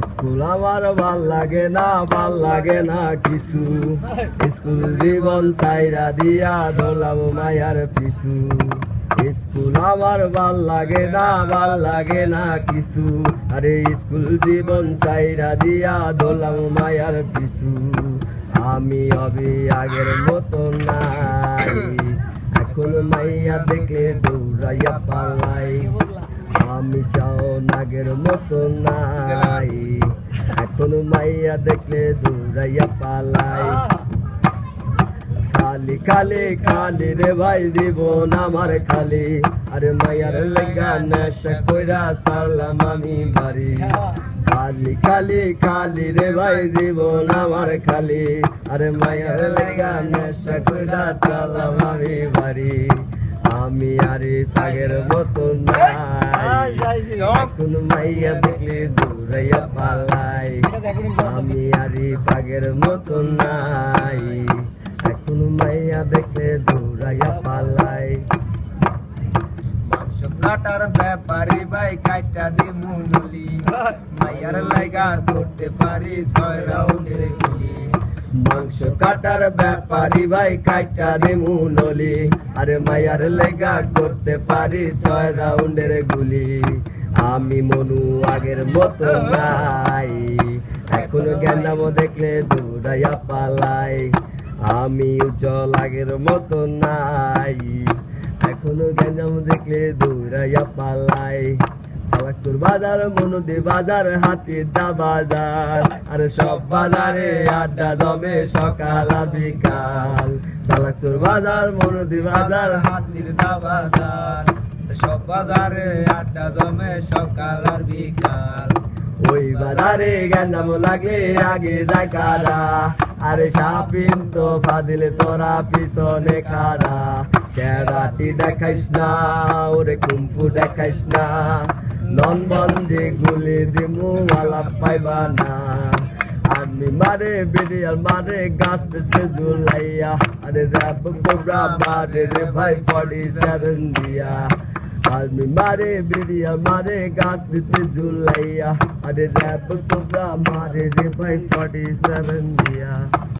School আমার ভাল লাগে না কিছু, স্কুল জীবন ছাইরা দিয়া দোলাম মায়ার পিছু। স্কুল আমার ভাল লাগে না কিছু, আরে স্কুল জীবন ছাইরা দিয়া দোলাম মায়ার পিছু। আমি অবি আগের মতো নাই, এখন মাইয়া দেখলে দৌড়াইয়া পালাই। আমি শাওনাগের মতো নাই, এখন মাইয়া দেখলে দৌড়াইয়া পালাই। খালি খালি খালি রে ভাই জীবন আমার খালি, আরে মাইয়ার লেগা নেশা কইরা সারলাম আমি বাড়ি। খালি খালি খালি রে ভাই জীবন আমার খালি, আরে মাইয়ার লেগা নেশা কইরা সারলাম আমি বাড়ি। আমি আরে পাগের মতো নাই, এখন মাইয়া দেখলে দৌড়াইয়া পালাই। আমি আরে পাগের মতো নাই, এখন মাইয়া দেখলে দৌড়াইয়া পালাই। কাটার ব্যাপারি ভাই কাইটা দিমু নলি, মাইয়ার লাইগা করতে পারি 6 রাউন্ডের গুলি। মাংস কাটার ব্যাপারি ভাই কাইটা দিমু নলি, আরে মাইয়ার লেগা করতে পারি 6 রাউন্ডের গুলি। আমি মনু আগের মতো নাই, এখন গেন্দাম দেখলে দৌড়াইয়া পালাই। আমি উজ্জ্বল আগের মতো নাই, এখনো গেঞ্জাম দেখলে দৌড়াইয়া পালাই। সালাকসুর বাজার, মনুদি বাজার, হাতিরদা বাজার, আর সব বাজারে আড্ডা জমে সকাল আর বিকাল। সালাকসুর বাজার, মনুদি বাজার, হাতিরদা বাজার, সব বাজারে আড্ডা জমে সকাল আর বিকাল। ওই বাজারে গেঞ্জাম লাগলে আগে যায় কারা, আরে শাপিন তো ফাজিল তোরা পিছনে খারা। ক্যারাটি দেখাইস না, ওরে কুমফু দেখাইস না, নন বন্ধে গুলি দিমু আলাপ পাইবা না। আমি মারে বিড়িয়াল মারে গাছতে ঝুলাইয়া, আরে র্যাব কোবরা মারে রে ভাই 47 দিয়া। আমি মারে বিড়িয়াল মারে গাছতে ঝুলাইয়া, আরে র্যাব কোবরা মারে রে ভাই 47 দিয়া।